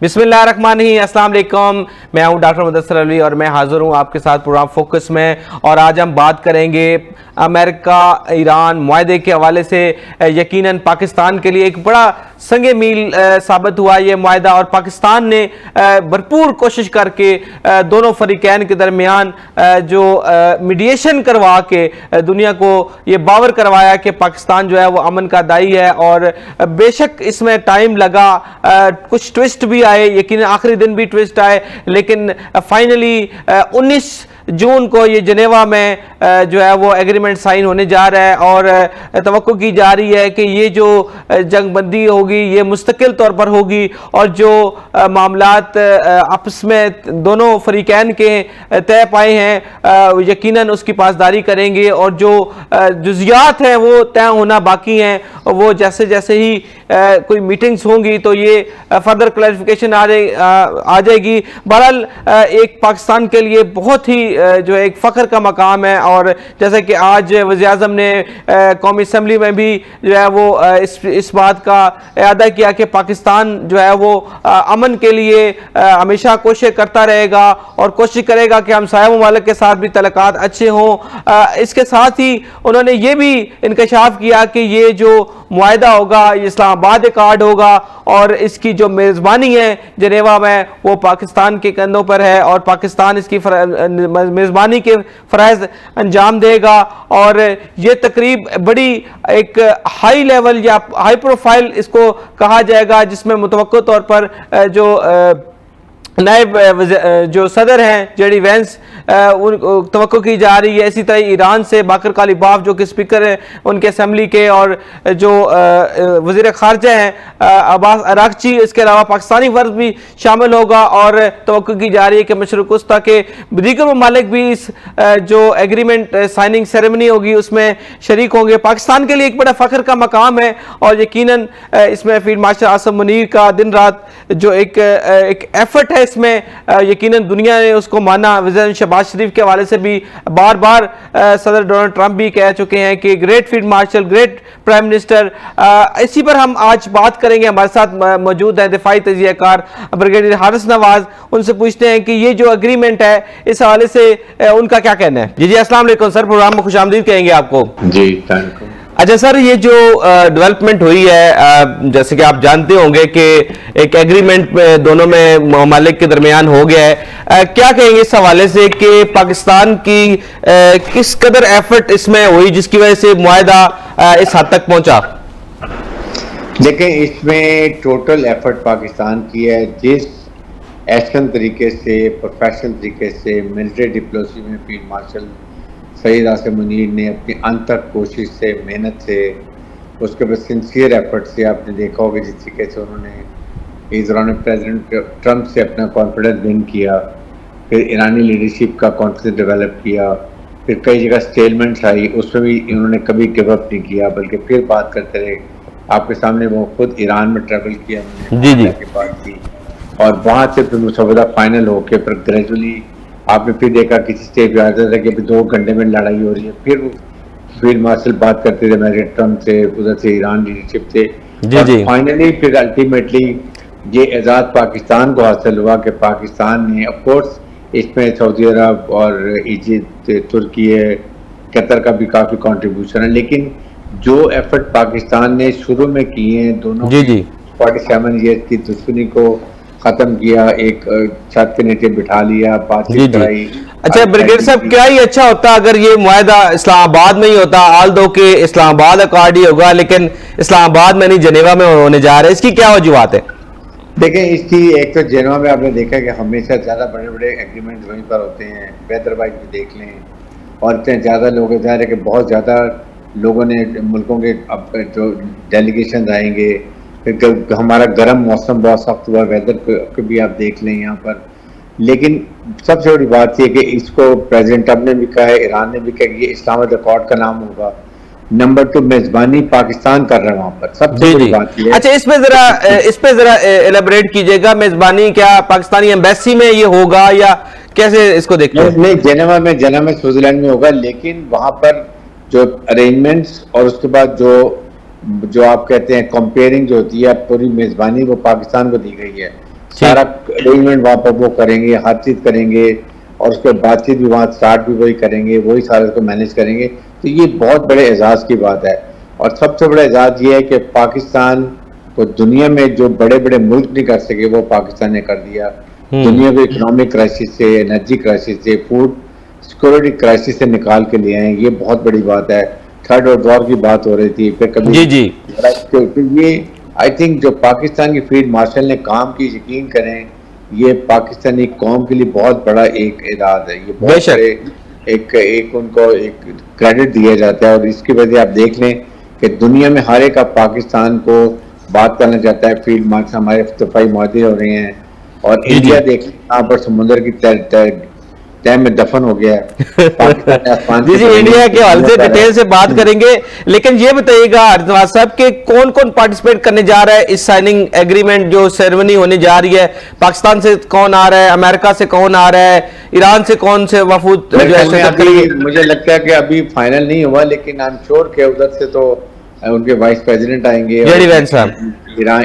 बिस्मिल्लाहिर्रहमानिर्रहीम, अस्सलाम वालेकुम। मैं हूं डॉक्टर मुदस्सिर अली और मैं हाज़िर हूं आपके साथ प्रोग्राम फोकस में। और आज हम बात करेंगे अमेरिका ईरान मुआहदे के हवाले से। यकीनन पाकिस्तान के लिए एक बड़ा संगे मील साबित हुआ ये मुआहदा, और पाकिस्तान ने भरपूर कोशिश करके दोनों फरीकैन के दरमियान जो मीडिएशन करवा के दुनिया को ये बावर करवाया कि पाकिस्तान जो है वो अमन का दाई है। और बेशक इसमें टाइम लगा, कुछ ट्विस्ट भी आए, यकीन आखिरी दिन भी ट्विस्ट आए, लेकिन फाइनली 19 जून को ये जनेवा में जो है वो एग्रीमेंट साइन होने जा रहा है। और तवक्को की जा रही है कि ये जो जंगबंदी होगी ये मुस्तकिल तौर पर होगी, और जो मामलात आपस में दोनों फरीकैन के तय पाए हैं यकीनन उसकी पासदारी करेंगे। और जो जुज़ियात हैं वो तय होना बाकी हैं, वो जैसे जैसे ही कोई मीटिंग्स होंगी तो ये फर्दर क्लैरिफिकेशन आ जाएगी। बहरहाल एक पाकिस्तान के लिए बहुत ही जो है एक फ़ख्र का मकाम है। और जैसे कि आज वज़ीर-ए-आज़म ने कौमी असम्बली में भी जो है वो इस बात का इरादा किया कि पाकिस्तान जो है वो अमन के लिए हमेशा कोशिश करता रहेगा और कोशिश करेगा कि हमसाया ममालिक के साथ भी तल्लुकात अच्छे हों। इसके साथ ही उन्होंने ये भी इंकशाफ किया कि ये जो मुआहदा होगा ये इस्लामाबाद कार्ड होगा, और इसकी जो मेज़बानी है जनेवा में वो पाकिस्तान के कंधों पर है, और पाकिस्तान इसकी मेज़बानी के फ़राइज़ अंजाम देगा। और ये तकरीब बड़ी एक हाई लेवल या हाई प्रोफाइल इसको कहा जाएगा, जिसमें मुतवक्को तौर पर जो नायब जो सदर हैं जेडी वेंस तवक्को की जा रही है। इसी तरह ईरान से बाकर कालिबाफ जो कि स्पीकर हैं उनके असम्बली के, और जो वज़ीर ख़ारजा हैं अब्बास अरागची, इसके अलावा पाकिस्तानी वर्ग भी शामिल होगा। और तवक्को की जा रही है कि मशरिक़ वस्ता के दीगर ममालिक भी इस जो एग्रीमेंट साइनिंग सेरेमनी होगी उसमें शरीक होंगे। पाकिस्तान के लिए एक बड़ा फ़ख्र का मकाम है, और यकीनन इसमें फील्ड मार्शल आसिम मुनीर का दिन रात जो एक एफर्ट है इसमें यकीनन दुनिया ने उसको माना। वज़ीर शहबाज शरीफ के हवाले से भी बार बार सदर डोनाल्ड ट्रंप भी कह चुके हैं कि great field marshal, great prime minister. इसी पर हम आज बात करेंगे। हमारे साथ मौजूद है दिफाई तजियाकार ब्रिगेडियर हारिस नवाज। उनसे पूछते हैं कि ये जो एग्रीमेंट है इस हवाले से उनका क्या कहना है। जी अस्सलाम वालेकुम सर, प्रोग्राम में खुशामदीद कहेंगे आपको। जी थैंक यू। अच्छा सर, ये जो डेवलपमेंट हुई है जैसे कि आप जानते होंगे कि एक एग्रीमेंट में दोनों में ममालिक के दरमियान हो गया है, क्या कहेंगे इस हवाले से कि पाकिस्तान की किस कदर एफर्ट इसमें हुई जिसकी वजह से मुआहदा इस हद तक पहुंचा? देखें, इसमें टोटल एफर्ट पाकिस्तान की है। जिस एक्शन तरीके से, प्रोफेशनल तरीके से मिलिट्री डिप्लोमेसी में फील्ड मार्शल सईद आसिम मुनीर ने अपनी अंतक कोशिश से, मेहनत से, उसके बाद सिंसियर एफर्ट से, आपने देखा होगा जिस तरीके से उन्होंने इस दौरान प्रेसिडेंट ट्रंप से अपना कॉन्फिडेंस विन किया, फिर ईरानी लीडरशिप का कॉन्फिडेंस डेवलप किया, फिर कई जगह स्टेलमेंट्स आई, उसमें भी इन्होंने कभी गिव अप नहीं किया बल्कि फिर बात करते रहे। आपके सामने वो खुद ईरान में ट्रैवल किया उन्होंने की बात की, और वहाँ से फिर मुसवदा फाइनल होकर फिर ग्रेजुअली आपने फिर देखा किसी स्टेज पे आता था कि 2 घंटे में लड़ाई हो रही है, फिर फील्ड मार्शल बात करते थे अमेरिका ट्रंप से, उधर से ईरान लीडरशिप से, और फाइनली फिर अल्टीमेटली ये आज़ाद पाकिस्तान को हासिल हुआ कि पाकिस्तान ने ऑफ कोर्स इसमें सऊदी अरब और इजिप्ट, तुर्की, कतर का भी काफ़ी कंट्रीब्यूशन है, लेकिन जो एफर्ट पाकिस्तान ने शुरू में किए हैं दोनों 47 ईयर्स की दुश्मनी को खत्म किया, एक छत के नीचे बिठा लिया, बातचीत कराई। अच्छा ब्रिगेडियर साहब, क्या ही अच्छा होता अगर ये मुआहदा इस्लामाबाद में ही होता, आल दो के इस्लामाबाद अकॉर्ड ही होगा, लेकिन इस्लामाबाद में नहीं जनेवा में होने जा रहा है, इसकी क्या वजूहत है? देखें, इसकी एक तो जनेवा में आपने देखा कि हमेशा ज़्यादा बड़े बड़े एग्रीमेंट वहीं पर होते हैं, वेदर वाइज भी देख लें, और इतने ज़्यादा लोग, ज़ाहिर है कि बहुत ज़्यादा लोगों ने मुल्कों के अब जो डेलीगेशन आएंगे, फिर हमारा गर्म मौसम बहुत सख्त हुआ, वेदर को भी आप देख लें यहाँ पर। लेकिन सबसे बड़ी बात यह कि इसको प्रेसिडेंट ट्रंप ने भी कहा है, ईरान ने भी कहा कि ये इस्लामाबाद अकॉर्ड का नाम होगा। नंबर 2, मेजबानी पाकिस्तान कर रहा है वहाँ पर, सबसे बड़ी बात ये। अच्छा, इस पे जरा एलेबरेट कीजिएगा। मेजबानी क्या पाकिस्तानी एम्बेसी में ये होगा या कैसे इसको देखते हैं? नहीं, जेनेवा में स्विट्जरलैंड में होगा, लेकिन वहाँ पर जो अरेंजमेंट्स और उसके बाद जो आप कहते हैं कंपेयरिंग जो होती है, पूरी मेजबानी वो पाकिस्तान को दी गई है। सारा अरेंजमेंट वहाँ पर वो करेंगे, हर चीज करेंगे, और उसके बातचीत भी वहाँ स्टार्ट भी वही करेंगे, वही सारा उसको मैनेज करेंगे। तो ये बहुत बड़े एजाज की बात है। और सबसे बड़ा एजाज ये है कि पाकिस्तान को दुनिया में जो बड़े बड़े मुल्क नहीं कर सके वो पाकिस्तान ने कर दिया। दुनिया को इकोनॉमिक क्राइसिस से, एनर्जी क्राइसिस से, फूड सिक्योरिटी क्राइसिस से निकाल के लिए आए। ये बहुत बड़ी बात है। थर्ड वर्ल्ड वॉर की बात हो रही थी, फिर कभी जी ये आई थिंक जो पाकिस्तान की फील्ड मार्शल ने काम की, यकीन करें ये पाकिस्तानी कौम के लिए बहुत बड़ा एक एदाद है। ये बहुत बड़े एक उनको एक क्रेडिट दिया जाता है। और इसकी वजह आप देख लें कि दुनिया में हर एक पाकिस्तान को बात करना चाहता है। फील्ड मार्शल हमारे दफाई मुआहदे हो रहे हैं, और इंडिया देख लें यहाँ पर समुद्र की तय में दफन हो गया है। जी इंडिया के हवाले से डिटेल से बात करेंगे, लेकिन ये बताइएगा हरिद्वार साहब के कौन कौन पार्टिसिपेट करने जा रहा है इस साइनिंग एग्रीमेंट जो सेरेमनी होने जा रही है? पाकिस्तान से कौन आ रहा है, अमेरिका से कौन आ रहा है, ईरान से कौन से वफूद? मुझे लगता है कि अभी फाइनल नहीं हुआ, लेकिन आई एम श्योर के उधर से तो उनके वाइस प्रेसिडेंट आएंगे,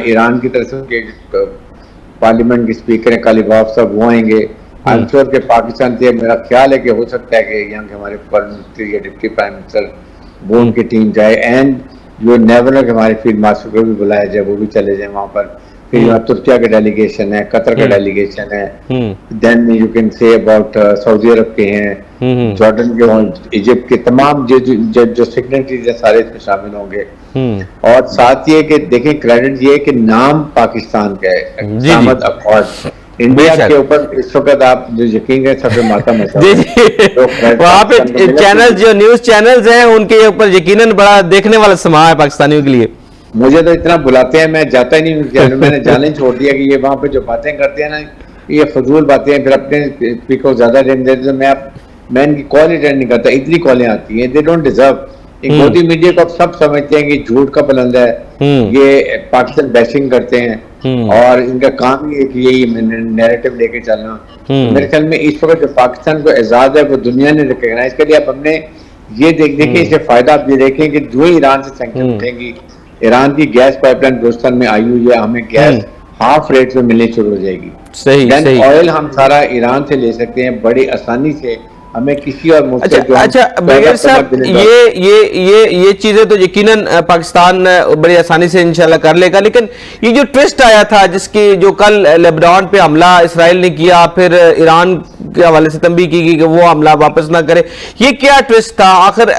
ईरान की तरफ से उनके पार्लियामेंट के स्पीकर हैं कालीबाफ साहब, वो आएंगे। आई एम श्योर के पाकिस्तान से मेरा ख्याल है कि हो सकता है कि यहाँ के हमारे प्राइम मिनिस्टर या डिप्टी प्राइम मिनिस्टर वो उनकी टीम जाए, एंड जो नेवल के हमारे फील्ड मार्शल को भी बुलाया जाए, वो भी चले जाए वहाँ पर। फिर यहाँ तुर्किया का डेलीगेशन है, कतर का डेलीगेशन है, then you can say about Saudi Arabia के हैं, जॉर्डन के, इजिप्ट के, तमाम जो सिग्नेटरीज है सारे इसमें शामिल होंगे। और साथ ये कि देखें क्रेडिट ये कि नाम पाकिस्तान का है, इस्लामाबाद अकॉर्ड। इंडिया के ऊपर इस वक्त आप जो यकीन है सबसे माता मचा वहाँ पे चैनल जो न्यूज चैनल्स हैं उनके ऊपर यकीनन बड़ा देखने वाला समय है पाकिस्तानियों के लिए। मुझे तो इतना बुलाते हैं, मैं जाता ही नहीं, मैंने जाने छोड़ दिया कि ये वहाँ पे जो बातें करते हैं ना ये फजूल बातें हैं, फिर अपने स्पीकर को ज्यादा टाइम देते। मैं इनकी कॉल अटेंड नहीं करता, इतनी कॉलें आती हैं, they don't deserve. Modi media को अब सब समझते हैं कि झूठ का पलंदा है, ये पाकिस्तान बैशिंग करते हैं, और इनका काम ही है कि यही नैरेटिव लेके चलना। मेरे ख्याल में इस वक्त जो पाकिस्तान को एजाज है वो दुनिया ने रिकॉग्नाइज कर लिया। अब हमने ये देखें इससे फायदा आप ये देखें कि जो ईरान से सैंक्शन उठेंगी, ईरान की गैस पाइपलाइन हिंदुस्तान में आई हुई है, हमें गैस हाफ रेट में मिलनी शुरू हो जाएगी। सही ऑयल हम सारा ईरान से ले सकते हैं बड़ी आसानी से, हमें किसी और मुल्क से। अच्छा ब्रिगेडियर साहब, ये चीजें तो यकीनन पाकिस्तान बड़ी आसानी से इंशाल्लाह कर लेगा, लेकिन ये जो ट्विस्ट आया था जिसकी जो कल लेबनान पे हमला इसराइल ने किया, फिर ईरान के हवाले से तंबीह की गई कि वो हमला वापस ना करे, ये क्या ट्विस्ट था? आखिर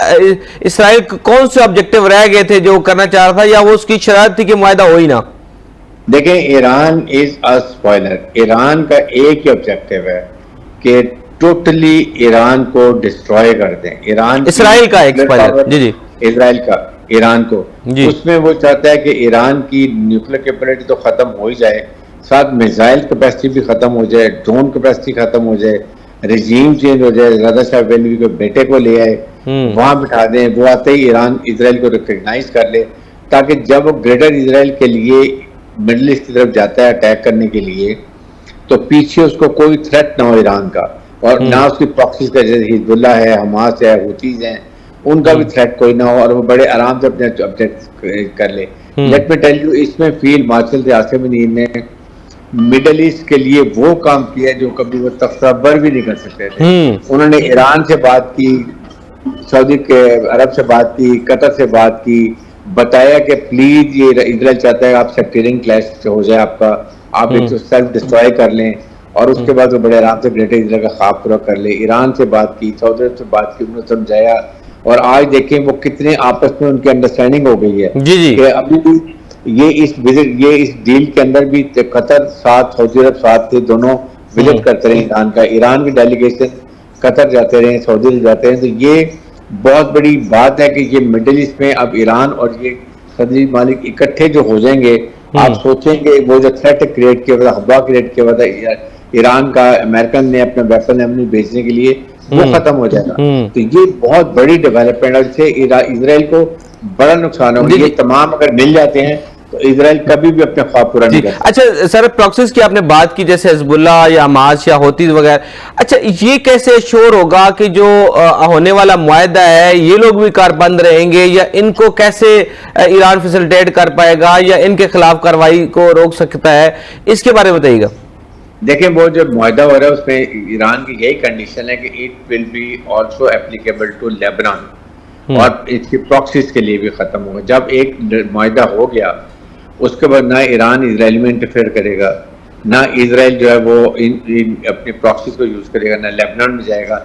इसराइल कौन से ऑब्जेक्टिव रह गए थे जो करना चाह रहा था, या वो उसकी शरारत थी कि मुआहदा हो ही ना? देखें, Iran is a spoiler. Iran का एक ही ऑब्जेक्टिव है कि टोटली ईरान को डिस्ट्रॉय कर दें। ईरान इसराइल का एक जी इसराइल का ईरान को उसमें वो चाहता है कि ईरान की न्यूक्लियर कैपेसिटी तो खत्म हो ही जाए, साथ मिसाइल कैपेसिटी भी खत्म हो जाए, ड्रोन कैपेसिटी खत्म हो जाए, रिजीम चेंज हो जाए, रज़ा शाह पहलवी के बेटे को ले आए, वहां बिठा दें, वो आते ही ईरान इसराइल को रिकॉग्नाइज कर ले, ताकि जब वो ग्रेटर इसराइल के लिए मिडल ईस्ट की तरफ जाता है अटैक करने के लिए, तो पीछे उसको कोई थ्रेट ना हो ईरान का, और ना उसकी प्रॉक्सीज का, जैसे हिजबुल्ला है, हमास है, हुतीज हैं, उनका भी थ्रेट कोई ना हो, और वो बड़े आराम से अपने ऑब्जेक्ट कर ले। लेट मी टेल यू, इसमें फील्ड मार्शल आसिम मुनीर ने मिडल ईस्ट के लिए वो काम किया जो कभी वो तस्वर भी नहीं कर सकते थे। उन्होंने ईरान से बात की, सऊदी के अरब से बात की, कतर से बात की, बताया कि प्लीज ये इजराइल चाहता है आप सेक्टेरियन क्लैश हो जाए आपका, आप एक सेल्फ डिस्ट्रॉय कर लें, और उसके बाद वो बड़े आराम से ग्रेटर इजराइल का ख्वाब पूरा कर ले। ईरान से बात की, सऊदी अरब से बात की, उन्होंने समझाया, और आज देखें वो कितने आपस में उनकी अंडरस्टैंडिंग हो गई है कि अभी भी ये इस डील के अंदर भी कतर साथ, सऊदी अरब साथ थे, दोनों विजिट करते रहे ईरान का, ईरान की डेलीगेशन कतर जाते रहे, सऊदी अरब जाते रहे। तो ये बहुत बड़ी बात है कि ये मिडिल ईस्ट में अब ईरान और ये सऊदी मालिक इकट्ठे जो हो जाएंगे, आप सोचेंगे वो जो थ्रेट क्रिएट किया हुआ, हवा क्रिएट किया हुआ था ईरान का, अमेरिकन ने अपने वेपन एमनी बेचने के लिए, वो खत्म हो जाएगा। तो ये बहुत बड़ी डेवलपमेंट है, जिससे इजराइल को बड़ा नुकसान होगा। ये तमाम अगर मिल जाते हैं तो इजराइल कभी भी अपने ख्वाब पूरा नहीं कर सकता। अच्छा सर, प्रॉक्सीज की आपने बात की, जैसे हिजबुल्ला या हमास या हौतीज वगैरह, अच्छा ये कैसे श्योर होगा कि जो होने वाला मुआहदा है ये लोग भी कारबंद रहेंगे, या इनको कैसे ईरान फैसिलिटेट कर पाएगा, या इनके खिलाफ कार्रवाई को रोक सकता है? इसके बारे में बताइएगा। देखें वो जो मुआहदा हो रहा है उसमें ईरान की यही कंडीशन है कि it will be also applicable to Lebanon और इसकी प्रॉक्सीज के लिए भी ख़त्म होगा। जब एक मुआहदा हो गया उसके बाद ना ईरान इजराइल में इंटरफेयर करेगा, ना इजराइल जो है वो इन अपनी प्रॉक्सीज को यूज़ करेगा, ना लेबनान में जाएगा,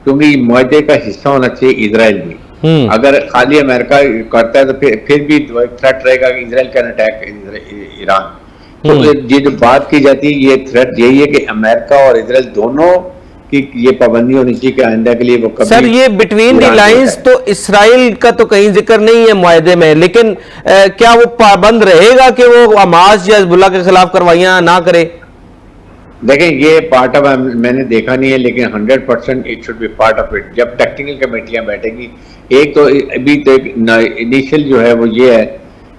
क्योंकि मुआहदे का हिस्सा होना चाहिए इजराइल भी। अगर खाली अमेरिका करता है तो फिर भी थ्रेट रहेगा कि इजराइल कैन अटैक ईरान। तो ये जो बात की जाती है ये थ्रेट यही है कि अमेरिका और इजराइल दोनों की ये पाबंदी होनी चाहिए कि आइंदा के लिए वो कभी। सर ये बिटवीन द लाइंस तो इसराइल का तो कहीं जिक्र नहीं है मुआहदे में, लेकिन क्या वो पाबंद रहेगा कि वो हमास या हिजबुल्लाह के खिलाफ कार्रवाइयां ना करे? देखें ये पार्ट ऑफ मैंने देखा नहीं है, लेकिन 100% it should be part of it. जब टेक्निकल कमेटियां बैठेगी, एक तो अभी तो इनिशियल जो है वो ये है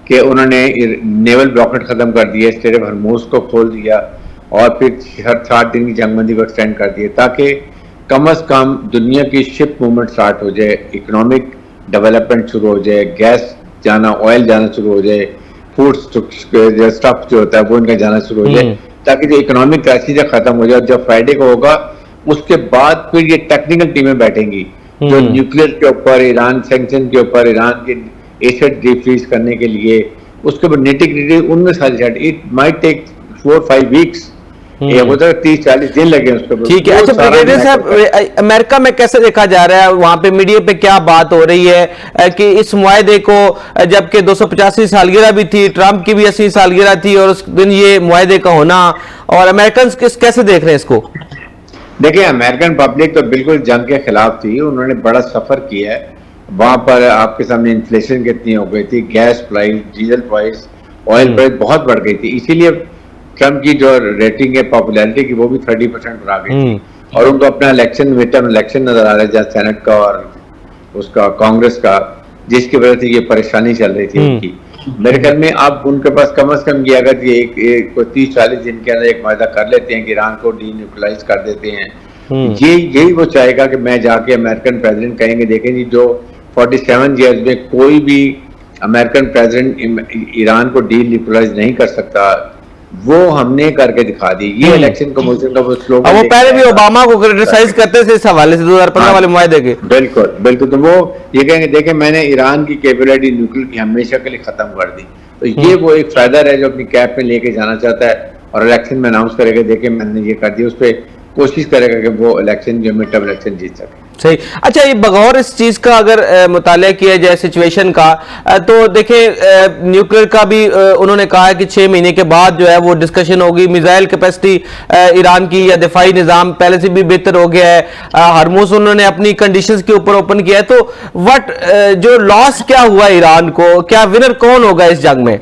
कि उन्होंने नेवल ब्लॉकेट खत्म कर दिया, स्टेट ऑफ हरमूज को खोल दिया और फिर हर 7 दिन की जंगबंदी को एक्सटेंड कर दिया ताकि कम अज कम दुनिया की शिप मूवमेंट स्टार्ट हो जाए, इकोनॉमिक डेवलपमेंट शुरू हो जाए, गैस जाना, ऑयल जाना शुरू हो जाए, फूड स्टफ जो होता है वो इनका जाना शुरू हो जाए, ताकि जो इकोनॉमिक क्राइसिस है खत्म हो जाए। जब फ्राइडे को होगा उसके बाद फिर ये टेक्निकल टीमें बैठेंगी जो न्यूक्लियर के ऊपर, ईरान सैंक्शन के ऊपर, ईरान के एसेट डिफ्रीज करने के लिए, उसके बाद नेटिक उनमें सारी set. It might take 4-5 weeks, ये होता है 30-40 दिन लगे उसके ऊपर। ठीक है। अच्छा ब्रिगेडियर साहब, अमेरिका में कैसे देखा जा रहा है, वहां पे मीडिया पे क्या बात हो रही है कि इस मुआहदे को, जबकि 285 सालगिरह भी थी, ट्रंप की भी 80 सालगिरह थी और उस दिन ये मुआहदे का होना, और अमेरिकन कैसे देख रहे हैं इसको? देखिए अमेरिकन पब्लिक तो बिल्कुल जंग के खिलाफ थी, उन्होंने बड़ा सफर किया है। वहां पर आपके सामने इन्फ्लेशन कितनी हो गई थी, gas price, diesel price, oil price बहुत बढ़ गई थी, इसीलिए ट्रंप की जो रेटिंग है पॉपुलैरिटी की वो भी 30% पर आ गई थी। और उनको अपना इलेक्शन, मिड टर्म इलेक्शन नजर आ रहा है जहाँ सेनेट का और उसका कांग्रेस का, जिसकी वजह से ये परेशानी चल रही थी उनकी। मेरे ख्याल में अब उनके पास कम से कम ये अगर ये 30-40 दिन के अंदर एक वायदा कर लेते हैं कि ईरान को डीन्यूक्लियराइज कर देते हैं, यही वो चाहेगा कि मैं जाके अमेरिकन प्रेसिडेंट कहेंगे देखें जी जो 47 ईयर्स में कोई भी अमेरिकन प्रेसिडेंट ईरान को डीन्यूक्लियराइज नहीं कर सकता, वो हमने करके दिखा दी। ये इलेक्शन कमीशन का वो स्लोगन, वो पहले भी ओबामा को क्रिटिसाइज करते थे इस हवाले से 2015 वाले मुआहदे के। बिल्कुल बिल्कुल, तो वो ये कहेंगे देखें मैंने ईरान की कैपेबिलिटी न्यूक्लियर की हमेशा के लिए खत्म कर दी। तो ये वो एक फायदा है जो अपनी कैप में लेके जाना चाहता है और इलेक्शन में अनाउंस करेगा देखें मैंने ये कर दिया, उस पर कोशिश करेगा कि वो इलेक्शन जो मिड टर्म इलेक्शन जीत सके। सही। अच्छा ये बगौर इस चीज का अगर मुताला किया जाए सिचुएशन का, तो देखें न्यूक्लियर का भी उन्होंने कहा है कि 6 महीने के बाद जो है वो डिस्कशन होगी। मिसाइल कैपेसिटी ईरान की या दिफाई निज़ाम पहले से भी बेहतर हो गया है। हरमुज उन्होंने अपनी कंडीशंस के ऊपर ओपन किया है। तो जो लॉस क्या हुआ ईरान को, क्या विनर कौन होगा इस जंग में?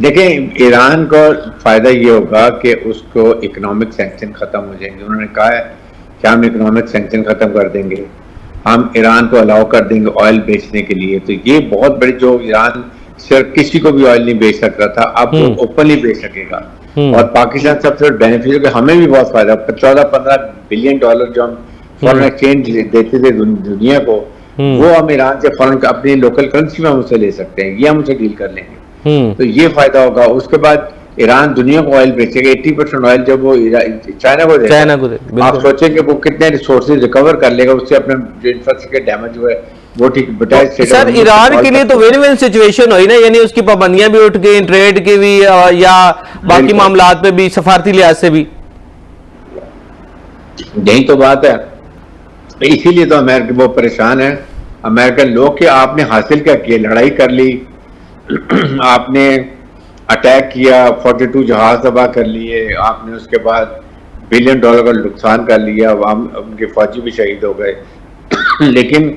देखें ईरान को फायदा ये होगा कि उसको इकोनॉमिक सैंक्शन खत्म हो जाएंगे। उन्होंने कहा है कि हम इकोनॉमिक सैंक्शन खत्म कर देंगे, हम ईरान को अलाउ कर देंगे ऑयल बेचने के लिए। तो ये बहुत बड़ी, जो ईरान सिर्फ किसी को भी ऑयल नहीं बेच सकता था, अब वो ओपनली बेच सकेगा। और पाकिस्तान सबसे बेनिफिट है, हमें भी बहुत फायदा। 14-15 बिलियन डॉलर जो हम फॉरेन एक्सचेंज देते थे दुनिया को, वो हम ईरान से फॉरेन अपनी लोकल करेंसी में हम उससे ले सकते हैं, ये हम उसे डील कर लेंगे। तो ये फायदा होगा। उसके बाद ईरान दुनिया को ऑयल बेचेगा, 80% ऑयल जब वो चाइना को देगा, आप सोचेंगे वो कितने रिसोर्सेज रिकवर कर लेगा, उससे अपना जो इंफ्रास्ट्रक्चर डैमेज हुआ है वो ठीक बताए। सर ईरान के लिए तो विन विन सिचुएशन हुई ना, यानी उसकी पाबंदियां भी उठ गई, ट्रेड की भी या बाकी मामलात पे भी, सफारती लिहाज से भी। यही तो बात है, इसीलिए तो अमेरिका वो परेशान है। अमेरिकन लोग के आपने हासिल क्या किया, लड़ाई कर ली, आपने अटैक किया, 42 जहाज तबाह कर लिए आपने, उसके बाद $1 बिलियन का नुकसान कर लिया, उनके फौजी भी शहीद हो गए। लेकिन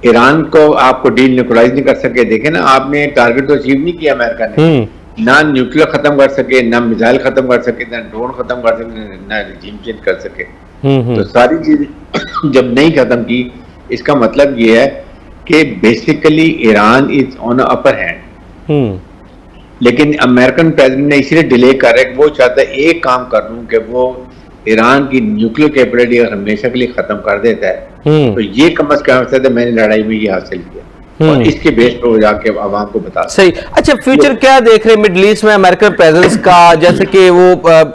ईरान को आपको डीन्यूक्लियराइज नहीं कर सके। देखे ना, आपने टारगेट तो अचीव नहीं किया अमेरिका ने, ना न्यूक्लियर खत्म कर सके, ना मिसाइल खत्म कर सके, ना ड्रोन खत्म कर सके, ना रिजीम चेंज कर सके। तो सारी चीज जब नहीं खत्म की, इसका मतलब ये है कि basically Iran is on upper hand. लेकिन अमेरिकन प्रेसिडेंट ने इसलिए डिले कर रहा है कि वो चाहता है एक काम कर लूं कि वो ईरान की न्यूक्लियर कैपेबिलिटी हमेशा के लिए खत्म कर देता है, तो ये कम अज कम मैंने लड़ाई में ये हासिल किया। और इसके बेस पर वो जाके आवाम को बता सही। अच्छा, फ्यूचर क्या देख रहे हैं मिडल ईस्ट में अमेरिकन प्रेजेंस का? जैसे कि वो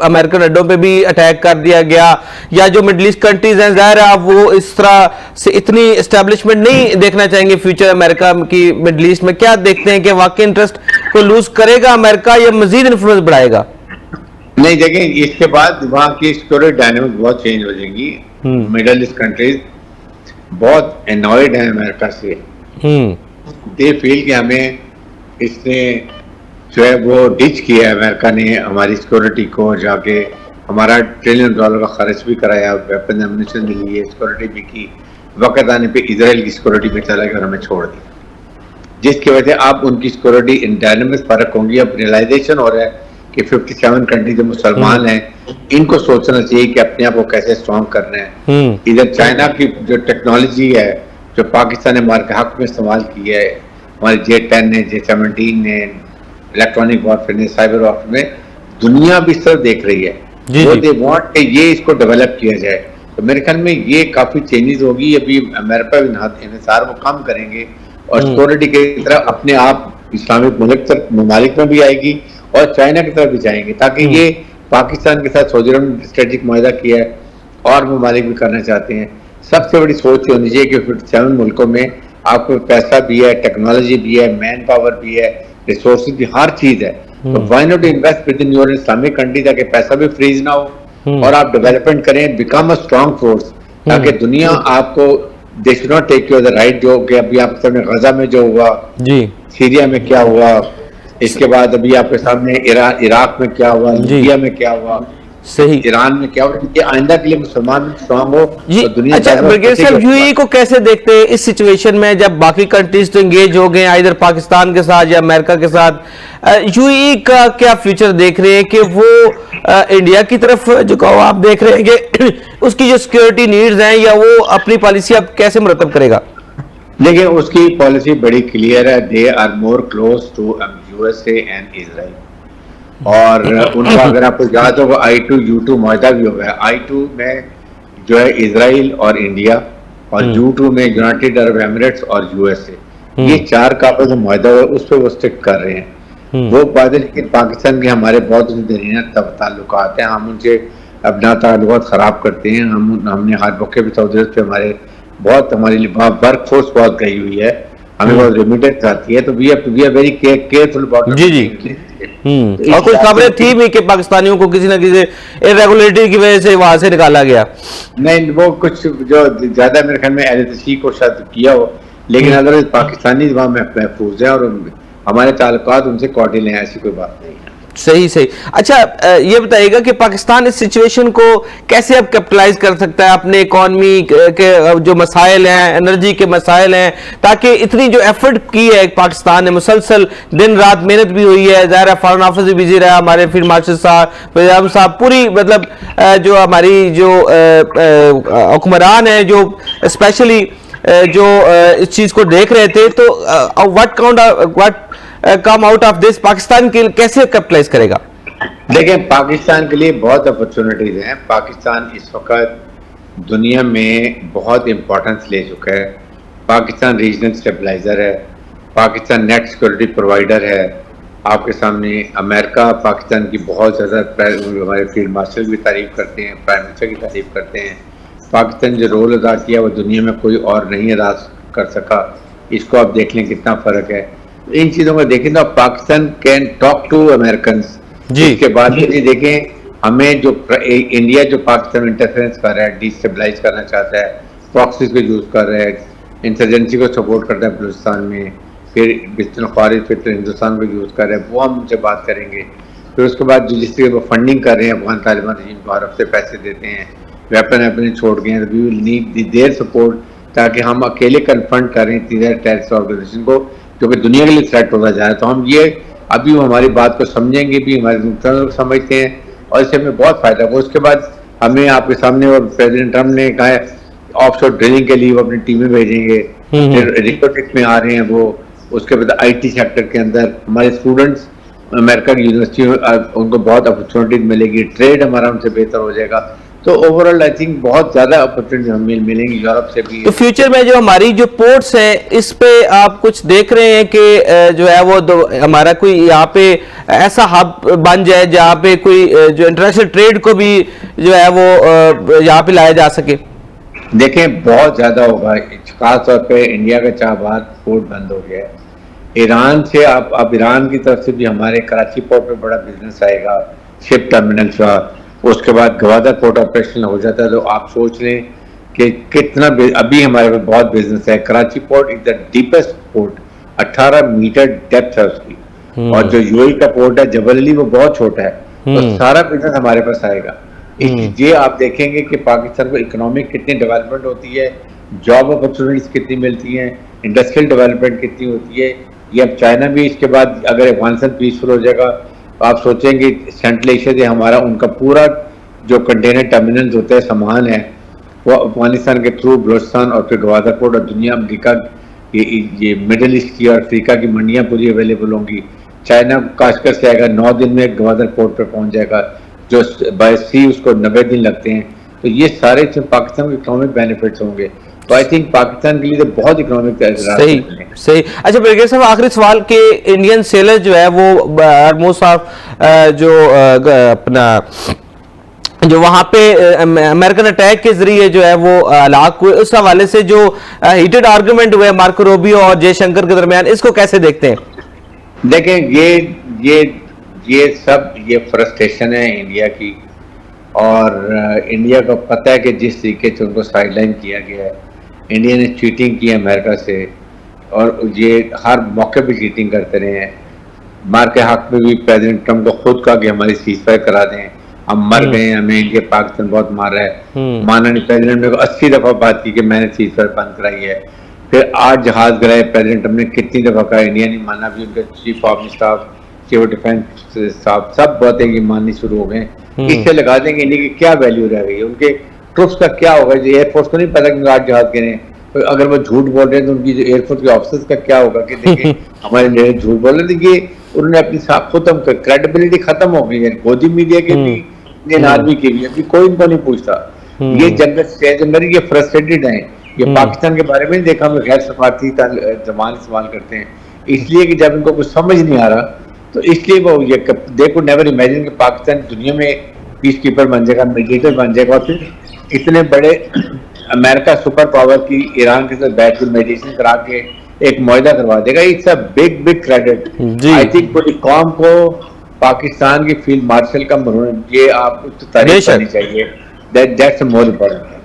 अमेरिकन अड्डों पे भी अटैक कर दिया गया, या जो मिडल ईस्ट कंट्रीज हैं, जाहिर है आप वो इस तरह से इतनी एस्टेब्लिशमेंट नहीं देखना चाहेंगे फ्यूचर अमेरिका की मिडल ईस्ट में। क्या देखते हैं कि वाकई इंटरेस्ट को लूज करेगा अमेरिका या मजीद इन्फ्लुएंस बढ़ाएगा? नहीं, देखें, इसके बाद वहाँ की सिक्योरिटी डायनेमिक बहुत चेंज हो जाएंगी। मिडल ईस्ट कंट्रीज बहुत एनॉयड है अमेरिका से। दे फील कि हमें इसने जो है वो डिच किया है, अमेरिका ने हमारी सिक्योरिटी को, जाके हमारा $1 ट्रिलियन का खर्च भी कराया, वेपन एम्यूनिशन मिली है, सिक्योरिटी भी की, वक्त आने पे इजराइल की सिक्योरिटी में चला गया और हमें छोड़ दिया, जिसकी वजह से अब उनकी सिक्योरिटी इन डायनेमिक फर्क होंगी। अब रियलाइजेशन हो रहा है कि 57 कंट्री जो मुसलमान हैं, इनको सोचना चाहिए कि अपने आप को कैसे स्ट्रॉन्ग करना है। इधर चाइना की जो टेक्नोलॉजी है, जो पाकिस्तान ने हमारे के हक में इस्तेमाल की है, हमारे J-10 ने, J-17 ने, इलेक्ट्रॉनिक वॉरफेयर ने, साइबर वॉरफेयर में, दुनिया भी सिर्फ देख रही है। वो दे वांट कि ये इसको डेवलप किया जाए। तो मेरे ख्याल में ये काफी चेंजेस होगी। अभी अमेरिका इंतजार वो कम करेंगे और सिक्योरिटी की तरफ अपने आप इस्लामिक ममालिक में भी आएगी और चाइना की तरफ भी जाएंगे, ताकि ये पाकिस्तान के साथ सऊदी अरब ने स्ट्रेटेजिक मुआहदा किया है और ममालिक भी करना चाहते हैं। सबसे बड़ी सोच होनी चाहिए कि 57 मुल्कों में आपको पैसा भी है, टेक्नोलॉजी भी है, मैन पावर भी है, रिसोर्सेज भी, हर चीज है। तो why not invest with in your Islamic country, ताकि पैसा भी फ्रीज ना हो और आप डेवलपमेंट करें, बिकम अ स्ट्रॉन्ग फोर्स, ताकि दुनिया आपको they should not take you the right, जो कि अभी आपके सामने गजा में जो हुआ, सीरिया में क्या हुआ, इसके बाद अभी आपके सामने इराक में क्या हुआ, लीबिया में क्या हुआ, सही, ईरान में क्या हुआ, ये आइंदा के लिए मुसलमान स्ट्रांग हो तो दुनिया। अच्छा ब्रिगेडियर साहब, यूएई को कैसे देखते हैं इस सिचुएशन में, जब बाकी कंट्रीज तो एंगेज हो गए इधर पाकिस्तान के साथ या अमेरिका के साथ? यूएई का क्या फ्यूचर देख रहे हैं कि वो इंडिया की तरफ झुकाव आप देख रहे हैं कि उसकी जो सिक्योरिटी नीड्स हैं, या वो अपनी पॉलिसी अब कैसे मुरतब करेगा? देखिए, उसकी पॉलिसी बड़ी क्लियर है। They are more close to USA and Israel, और उनका अगर आपको याद हो, I2U2 मुआहदा भी हो गया। I2 में जो है इजराइल और इंडिया, और U2 में यूनाइटेड अरब एमिरेट्स और यूएसए, ये 4 का जो मुआहदा हुआ उस पर वो स्टिक कर रहे हैं। वो बात है, लेकिन पाकिस्तान के हमारे बहुत दरीना ताल्लुकात हैं, हम उनसे अपना ताल्लुकात खराब करते हैं। हमने हर मौके पर सऊदी अरब पे हमारी वर्क फोर्स बहुत गई हुई है, हमें बहुत रेमिटेंस आती है, तो we are very careful about. और कुछ खबरें थी भी कि पाकिस्तानियों को किसी न किसी इरेगुलरिटी की वजह से वहां से निकाला गया। नहीं, वो कुछ जो ज्यादा मेरे ख्याल में एलएसी को शायद किया हो, लेकिन अगर पाकिस्तानी वहां महफूज है और हमारे ताल्लुकात उनसे कॉर्डियल हैं, ऐसी कोई बात नहीं है। सही सही। अच्छा, ये बताइएगा कि पाकिस्तान इस सिचुएशन को कैसे अब कैपिटलाइज कर सकता है, अपने इकोनॉमी के जो मसाइल हैं, एनर्जी के मसाइल हैं, ताकि इतनी जो एफर्ट की है पाकिस्तान ने, मुसलसल दिन रात मेहनत भी हुई है, ज़ाहिर है फॉरेन ऑफिस भी बिजी रहा, हमारे फील्ड मार्शल साहब पूरी, मतलब जो हमारी जो हुक्मरान है, जो स्पेशली जो इस चीज को देख रहे थे, तो what come out of this, Pakistan के कैसे कैपिटलाइज करेगा? देखिए, पाकिस्तान के लिए बहुत अपॉर्चुनिटीज हैं। पाकिस्तान इस वक्त दुनिया में बहुत इंपॉर्टेंस ले चुका है। पाकिस्तान रीजनल स्टेबलाइजर है, पाकिस्तान नेट सिक्योरिटी प्रोवाइडर है। आपके सामने अमेरिका पाकिस्तान की बहुत ज़्यादा, हमारे फील्ड मार्शल भी तारीफ करते हैं, प्राइम मिनिस्टर की तारीफ करते हैं। पाकिस्तान जो रोल अदा किया वो दुनिया में कोई और नहीं अदा कर सका। इसको आप देख लें कितना फ़र्क है। इन चीज़ों को देखें तो Pakistan can talk to American. इसके बाद ये देखें, हमें जो इंडिया जो पाकिस्तान में इंटरफेरेंस कर रहा है, डिस्टेबलाइज करना चाहता है, प्रॉक्सीज को यूज़ कर रहा है, इंसर्जेंसी को सपोर्ट करता है बलूचिस्तान में, फिर बिस्तर खारिज फिर हिंदुस्तान को यूज़ कर रहे हैं, वो हम उनसे बात करेंगे। फिर उसके बाद जो जिस तरह वो फंडिंग कर रहे हैं अफगान तालिबान रजीम को, अरब से पैसे देते हैं, वेपन अपने छोड़ गए हैं, we will need their support, ताकि हम अकेले कन्फ्रंट करें तीसरे टेररिस्ट ऑर्गेनाइजेशन को, जो कि दुनिया के लिए थ्रेट होता जा रहा है। तो हम ये अभी वो हमारी बात को समझेंगे भी, हमारे नुकसान को समझते हैं, और इससे हमें बहुत फायदा होगा। उसके बाद हमें आपके सामने प्रेसिडेंट ट्रम्प ने कहा है ऑफशोर ड्रिलिंग के लिए वो अपनी टीमें भेजेंगे, रिपोर्टिक्स में आ रहे हैं वो। उसके बाद IT सेक्टर के अंदर हमारे स्टूडेंट्स अमेरिका की यूनिवर्सिटी में उनको बहुत अपॉर्चुनिटी मिलेगी, ट्रेड हमारा उनसे बेहतर हो जाएगा। तो ओवरऑल आई थिंक बहुत ज़्यादा अपॉर्चुनिटी हमें मिलेंगी यूरोप से भी। तो फ्यूचर में जो हमारी जो पोर्ट्स हैं इस पे आप कुछ देख रहे हैं कि जो है वो हमारा कोई यहाँ पे ऐसा हब बन जाए जहाँ पे कोई जो इंटरनेशनल ट्रेड को भी जो है वो यहाँ पे लाया जा सके? देखें बहुत ज़्यादा होगा, खासतौर पे इंडिया का चाबहार पोर्ट बंद हो गया है। ईरान से आप अब ईरान की तरफ से भी हमारे कराची पोर्ट पे बड़ा बिजनेस आएगा, शिप टर्मिनल्स का। उसके बाद गवादर पोर्ट ऑपरेशनल हो जाता है तो आप सोच लें कि कितना अभी हमारे पास बहुत बिजनेस है। Karachi port is the deepest port, 18 metre depth है उसकी। और जो यूएई का पोर्ट है जबल अली वो बहुत छोटा है, तो सारा बिजनेस हमारे पास आएगा। ये आप देखेंगे कि पाकिस्तान को इकोनॉमिक कितनी डेवलपमेंट होती है, जॉब अपॉर्चुनिटीज कितनी मिलती हैं, इंडस्ट्रियल डेवलपमेंट कितनी होती है। ये अब चाइना भी इसके बाद अगर अफगानिस्तान पीसफुल हो जाएगा तो आप सोचेंगे सेंट्रल एशिया से हमारा उनका पूरा जो कंटेनर टर्मिनल्स होते हैं, सामान है, वो अफगानिस्तान के थ्रू बलोचिस्तान और फिर गवादर पोर्ट और दुनिया अमरीका ये मिडिल ईस्ट की और अफ्रीका की मंडियाँ पूरी अवेलेबल होंगी। चाइना काशकर से आएगा 9 दिन में गवादर पोर्ट पर पहुँच जाएगा, जो बाय सी उसको 90 दिन लगते हैं। तो ये सारे पाकिस्तान के इकोनॉमिक बेनिफिट्स होंगे। तो आई थिंक पाकिस्तान के लिए तो बहुत इकोनॉमिक सही सही। अच्छा ब्रिगेडियर साहब, आखिरी सवाल के इंडियन सेलर जो है वो हरमोज साहब जो अपना जो वहां पे अमेरिकन अटैक के जरिए जो है वो हलाक हुए, उस हवाले से जो हीटेड आर्गुमेंट हुए मार्को रूबियो और जयशंकर के दरमियान, इसको कैसे देखते हैं? देखें ये सब ये फ्रस्ट्रेशन है इंडिया की, और इंडिया को पता है कि जिस तरीके से उनको साइडलाइन किया गया है, इंडिया ने चीटिंग की है अमेरिका से, और ये हर मौके पे चीटिंग करते रहे हैं। मार के हक में भी प्रेसिडेंट ट्रंप को खुद कहा कि हमारी सीजफायर करा दें, हम मर गए हैं, हमें इंडिया पाकिस्तान बहुत मार रहा है। माननीय प्रेसिडेंट ने 80 दफ़ा बात की कि मैंने सीजफायर बंद कराई है। फिर 8 जहाज गिराए प्रेसिडेंट ट्रंप ने, कितनी दफ़ा कहा, इंडिया नहीं माना। भी उनके chief of staff, chief of defence साहब सब बातें ये माननी शुरू हो गए। इससे लगा देंगे इंडिया की क्या वैल्यू रह गई, उनके ट्रुप्स का क्या होगा। जो एयरफोर्स को नहीं पता कि 8 जहाज गिरे, तो अगर वो झूठ बोल रहे हैं तो उनकी जो एयरफोर्स के ऑफिसर्स का क्या होगा कि देखिए हमारे झूठ बोल रहे थे। ये उन्होंने अपनी खत्म कर, क्रेडिबिलिटी खत्म हो गई है गोदी मीडिया के भी, इंडियन आर्मी के भी। अभी कोई इनको नहीं पूछता। ये जंगल ये फ्रस्ट्रेटेड है, ये पाकिस्तान के बारे में नहीं देखा, हम गैर सफारती जबान इस्तेमाल करते हैं, इसलिए कि जब इनको कुछ समझ नहीं आ रहा तो इसलिए वो ये दे कुड नेवर इमेजिन कि पाकिस्तान दुनिया में पीस कीपर बन जाएगा, मीडिएटर बन जाएगा, और फिर इतने बड़े अमेरिका सुपर पावर की ईरान के साथ बैठ के मेडिटेशन करा के एक मुआहदा करवा देगा। It's a big credit. I think पूरी कौम को पाकिस्तान की फील्ड मार्शल का ये आप तारीफ करनी चाहिए। That's more important.